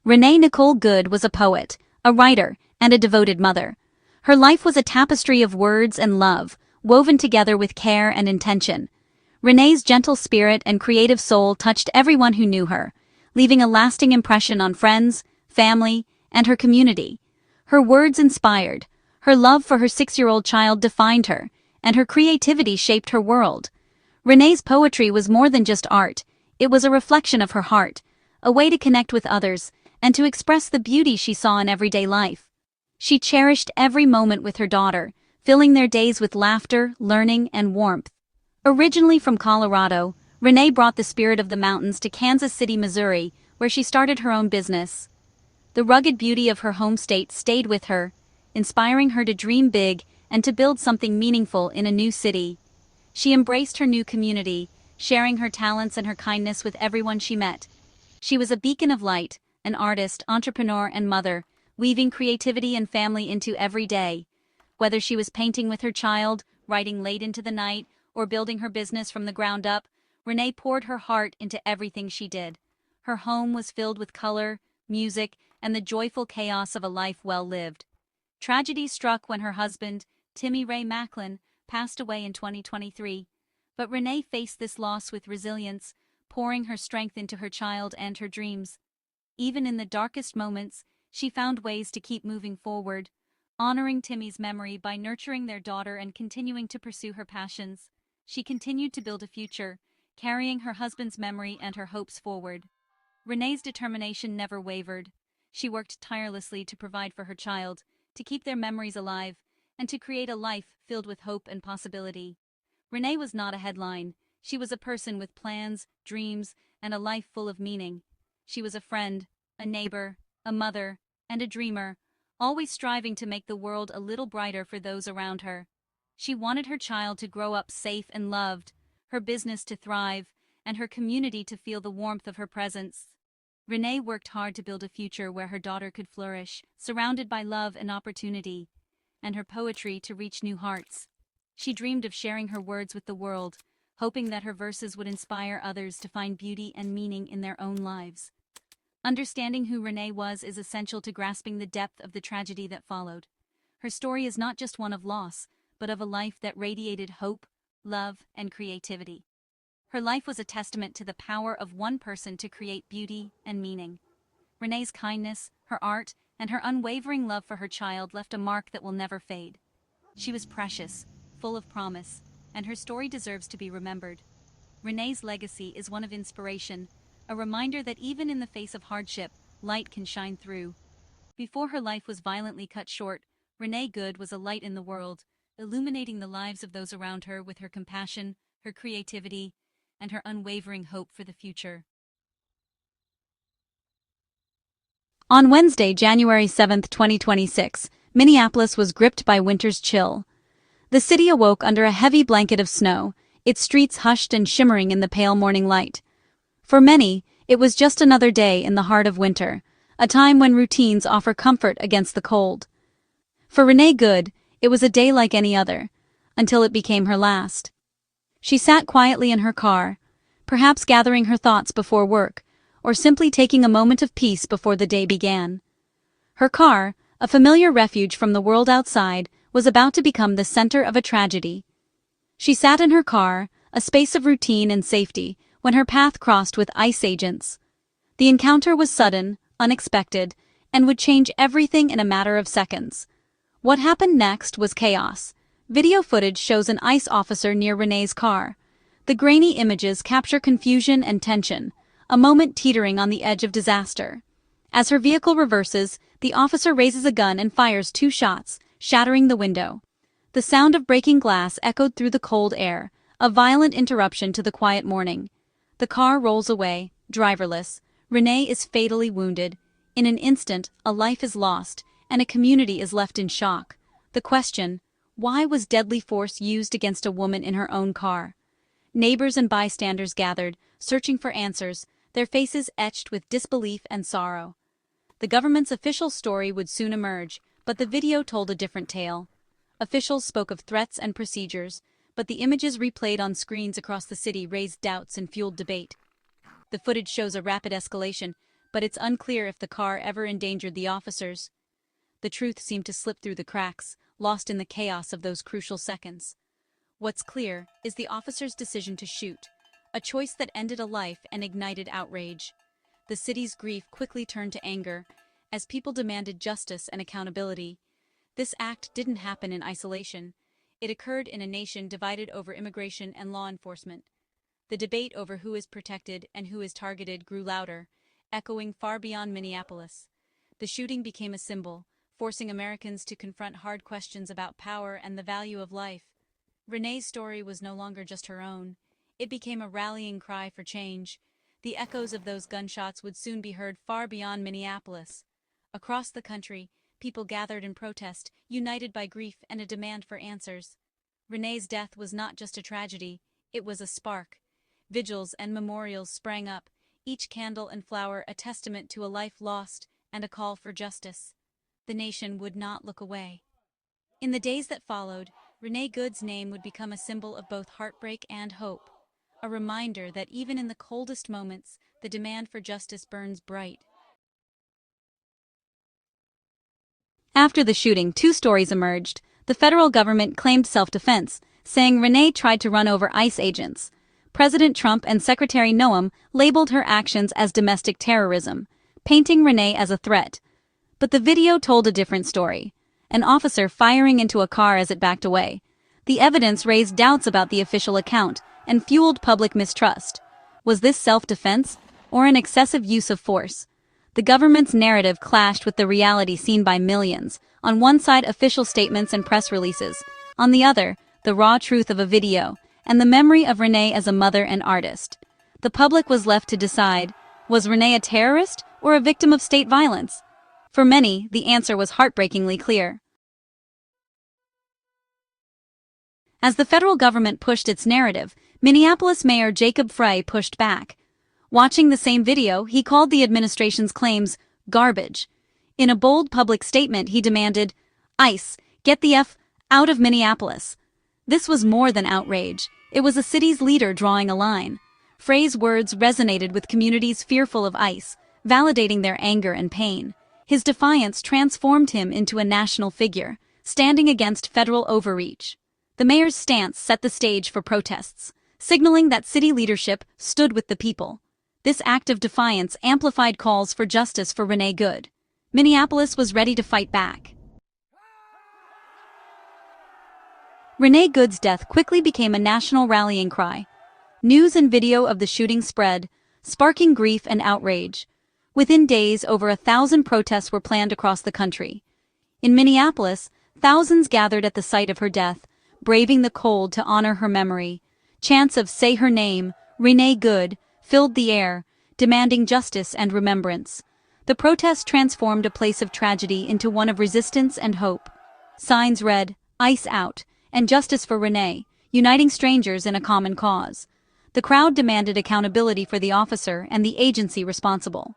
Renee Good was a poet, a writer, and a devoted mother. Her life was a tapestry of words and love, woven together with care and intention. Renee's gentle spirit and creative soul touched everyone who knew her, leaving a lasting impression on friends, family, and her community. Her words inspired, her love for her 6-year-old child defined her, and her creativity shaped her world. Renee's poetry was more than just art, it was a reflection of her heart, a way to connect with others, and to express the beauty she saw in everyday life. She cherished every moment with her daughter, filling their days with laughter, learning, and warmth. Originally from Colorado, Renee brought the spirit of the mountains to Kansas City, Missouri, where she started her own business. The rugged beauty of her home state stayed with her, inspiring her to dream big and to build something meaningful in a new city. She embraced her new community, sharing her talents and her kindness with everyone she met. She was a beacon of light, an artist, entrepreneur, and mother, weaving creativity and family into every day. Whether she was painting with her child, writing late into the night, or building her business from the ground up, Renee poured her heart into everything she did. Her home was filled with color, music, and the joyful chaos of a life well lived. Tragedy struck when her husband, Timmy Ray Macklin, passed away in 2023. But Renee faced this loss with resilience, pouring her strength into her child and her dreams. Even in the darkest moments, she found ways to keep moving forward, honoring Timmy's memory by nurturing their daughter and continuing to pursue her passions. She continued to build a future, carrying her husband's memory and her hopes forward. Renee's determination never wavered. She worked tirelessly to provide for her child, to keep their memories alive, and to create a life filled with hope and possibility. Renee was not a headline. She was a person with plans, dreams, and a life full of meaning. She was a friend, a neighbor, a mother, and a dreamer, always striving to make the world a little brighter for those around her. She wanted her child to grow up safe and loved, her business to thrive, and her community to feel the warmth of her presence. Renee worked hard to build a future where her daughter could flourish, surrounded by love and opportunity, and her poetry to reach new hearts. She dreamed of sharing her words with the world, hoping that her verses would inspire others to find beauty and meaning in their own lives. Understanding who Renee was is essential to grasping the depth of the tragedy that followed. Her story is not just one of loss, but of a life that radiated hope, love, and creativity. Her life was a testament to the power of one person to create beauty and meaning. Renee's kindness, her art, and her unwavering love for her child left a mark that will never fade. She was precious, full of promise, and her story deserves to be remembered. Renee's legacy is one of inspiration, a reminder that even in the face of hardship, light can shine through. Before her life was violently cut short, Renee Good was a light in the world, illuminating the lives of those around her with her compassion, her creativity, and her unwavering hope for the future. On Wednesday, January 7, 2026, Minneapolis was gripped by winter's chill. The city awoke under a heavy blanket of snow, its streets hushed and shimmering in the pale morning light. For many, it was just another day in the heart of winter, a time when routines offer comfort against the cold. For Renee Good, it was a day like any other, until it became her last. She sat quietly in her car, perhaps gathering her thoughts before work, or simply taking a moment of peace before the day began. Her car, a familiar refuge from the world outside, was about to become the center of a tragedy. She sat in her car, a space of routine and safety, when her path crossed with ICE agents. The encounter was sudden, unexpected, and would change everything in a matter of seconds. What happened next was chaos. Video footage shows an ICE officer near Renee's car. The grainy images capture confusion and tension, a moment teetering on the edge of disaster. As her vehicle reverses, the officer raises a gun and fires 2 shots, shattering the window. The sound of breaking glass echoed through the cold air, a violent interruption to the quiet morning. The car rolls away, driverless. Renee is fatally wounded. In an instant, a life is lost, and a community is left in shock. The question, why was deadly force used against a woman in her own car? Neighbors and bystanders gathered, searching for answers, their faces etched with disbelief and sorrow. The government's official story would soon emerge, but the video told a different tale. Officials spoke of threats and procedures, but the images replayed on screens across the city raised doubts and fueled debate. The footage shows a rapid escalation, but it's unclear if the car ever endangered the officers. The truth seemed to slip through the cracks, lost in the chaos of those crucial seconds. What's clear is the officer's decision to shoot, a choice that ended a life and ignited outrage. The city's grief quickly turned to anger, as people demanded justice and accountability. This act didn't happen in isolation. It occurred in a nation divided over immigration and law enforcement. The debate over who is protected and who is targeted grew louder, echoing far beyond Minneapolis. The shooting became a symbol, forcing Americans to confront hard questions about power and the value of life. Renee's story was no longer just her own. It became a rallying cry for change. The echoes of those gunshots would soon be heard far beyond Minneapolis. Across the country, people gathered in protest, united by grief and a demand for answers. Renee's death was not just a tragedy, it was a spark. Vigils and memorials sprang up, each candle and flower a testament to a life lost and a call for justice. The nation would not look away. In the days that followed, Renee Good's name would become a symbol of both heartbreak and hope, a reminder that even in the coldest moments, the demand for justice burns bright. After the shooting, two stories emerged. The federal government claimed self-defense, saying Renee tried to run over ICE agents. President Trump and Secretary Noam labeled her actions as domestic terrorism, painting Renee as a threat. But the video told a different story. An officer firing into a car as it backed away. The evidence raised doubts about the official account and fueled public mistrust. Was this self-defense or an excessive use of force? The government's narrative clashed with the reality seen by millions. On one side, official statements and press releases. On the other, the raw truth of a video and the memory of Renee as a mother and artist. The public was left to decide, was Renee a terrorist or a victim of state violence? For many, the answer was heartbreakingly clear. As the federal government pushed its narrative, Minneapolis Mayor Jacob Frey pushed back. Watching the same video, he called the administration's claims garbage. In a bold public statement, he demanded, "ICE, get the F out of Minneapolis." This was more than outrage. It was a city's leader drawing a line. Frey's words resonated with communities fearful of ICE, validating their anger and pain. His defiance transformed him into a national figure, standing against federal overreach. The mayor's stance set the stage for protests, signaling that city leadership stood with the people. This act of defiance amplified calls for justice for Renee Good. Minneapolis was ready to fight back. Renee Good's death quickly became a national rallying cry. News and video of the shooting spread, sparking grief and outrage. Within days, over 1,000 protests were planned across the country. In Minneapolis, thousands gathered at the site of her death, braving the cold to honor her memory. Chants of "Say her name, Renee Good," filled the air, demanding justice and remembrance. The protest transformed a place of tragedy into one of resistance and hope. Signs read, "ICE out," and "Justice for Renee," uniting strangers in a common cause. The crowd demanded accountability for the officer and the agency responsible.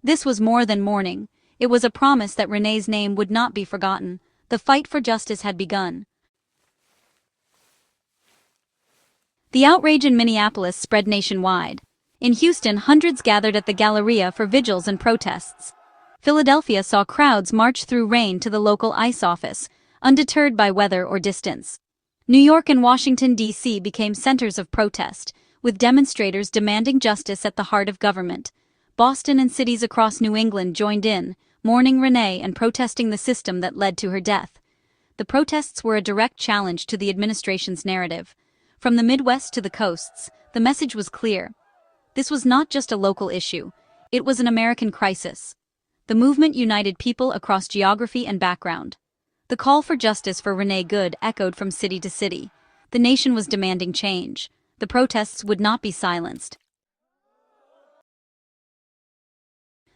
This was more than mourning. It was a promise that Renee's name would not be forgotten. The fight for justice had begun. The outrage in Minneapolis spread nationwide. In Houston, hundreds gathered at the Galleria for vigils and protests. Philadelphia saw crowds march through rain to the local ICE office, undeterred by weather or distance. New York and Washington, D.C. became centers of protest, with demonstrators demanding justice at the heart of government. Boston and cities across New England joined in, mourning Renee and protesting the system that led to her death. The protests were a direct challenge to the administration's narrative. From the Midwest to the coasts, the message was clear. This was not just a local issue, it was an American crisis. The movement united people across geography and background. The call for justice for Renee Good echoed from city to city. The nation was demanding change. The protests would not be silenced.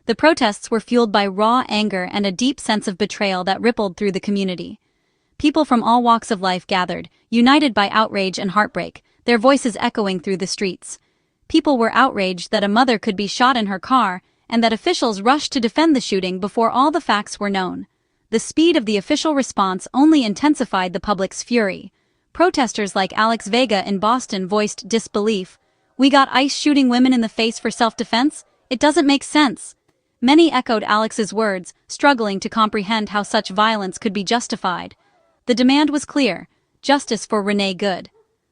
The protests were fueled by raw anger and a deep sense of betrayal that rippled through the community. People from all walks of life gathered, united by outrage and heartbreak, their voices echoing through the streets. People were outraged that a mother could be shot in her car, and that officials rushed to defend the shooting before all the facts were known. The speed of the official response only intensified the public's fury. Protesters like Alex Vega in Boston voiced disbelief. "We got ICE shooting women in the face for self-defense? It doesn't make sense." Many echoed Alex's words, struggling to comprehend how such violence could be justified. The demand was clear: justice for Renee Good.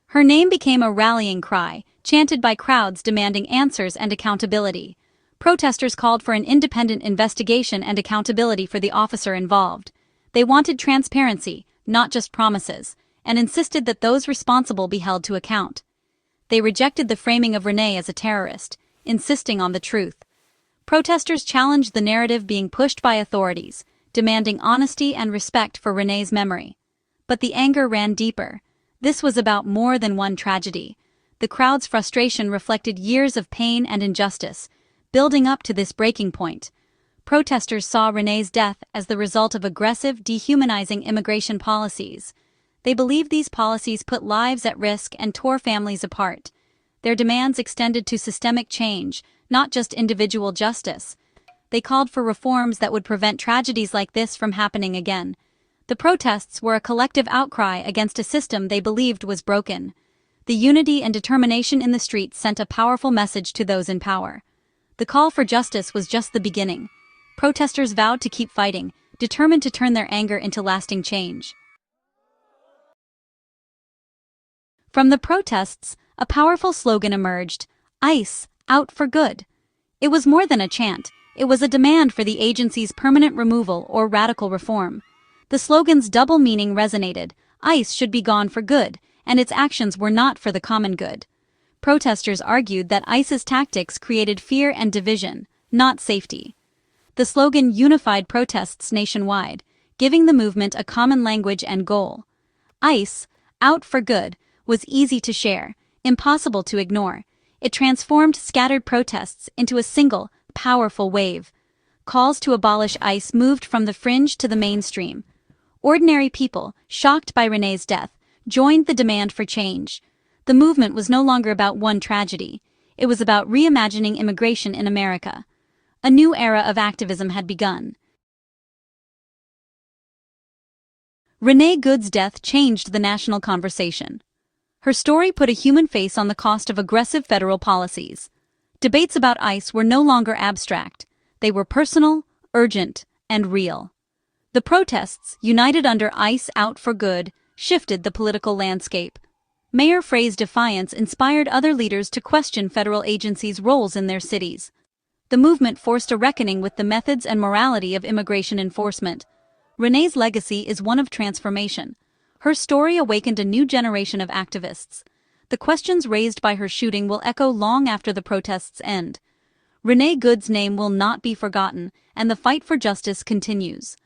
Her name became a rallying cry, chanted by crowds demanding answers and accountability. Protesters called for an independent investigation and accountability for the officer involved. They wanted transparency, not just promises, and insisted that those responsible be held to account. They rejected the framing of Renee as a terrorist, insisting on the truth. Protesters challenged the narrative being pushed by authorities, demanding honesty and respect for Renee's memory. But the anger ran deeper. This was about more than one tragedy. The crowd's frustration reflected years of pain and injustice, building up to this breaking point. Protesters saw Renee's death as the result of aggressive, dehumanizing immigration policies. They believed these policies put lives at risk and tore families apart. Their demands extended to systemic change, not just individual justice. They called for reforms that would prevent tragedies like this from happening again. The protests were a collective outcry against a system they believed was broken. The unity and determination in the streets sent a powerful message to those in power. The call for justice was just the beginning. Protesters vowed to keep fighting, determined to turn their anger into lasting change. From the protests, a powerful slogan emerged: ICE, out for good. It was more than a chant, it was a demand for the agency's permanent removal or radical reform. The slogan's double meaning resonated: ICE should be gone for good, and its actions were not for the common good. Protesters argued that ICE's tactics created fear and division, not safety. The slogan unified protests nationwide, giving the movement a common language and goal. ICE, out for good, was easy to share, impossible to ignore. It transformed scattered protests into a single, powerful wave. Calls to abolish ICE moved from the fringe to the mainstream. Ordinary people, shocked by Renee's death, joined the demand for change. The movement was no longer about one tragedy. It was about reimagining immigration in America. A new era of activism had begun. Renee Good's death changed the national conversation. Her story put a human face on the cost of aggressive federal policies. Debates about ICE were no longer abstract. They were personal, urgent, and real. The protests, united under ICE out for good, shifted the political landscape. Mayor Frey's defiance inspired other leaders to question federal agencies' roles in their cities. The movement forced a reckoning with the methods and morality of immigration enforcement. Renee's legacy is one of transformation. Her story awakened a new generation of activists. The questions raised by her shooting will echo long after the protests end. Renee Good's name will not be forgotten, and the fight for justice continues.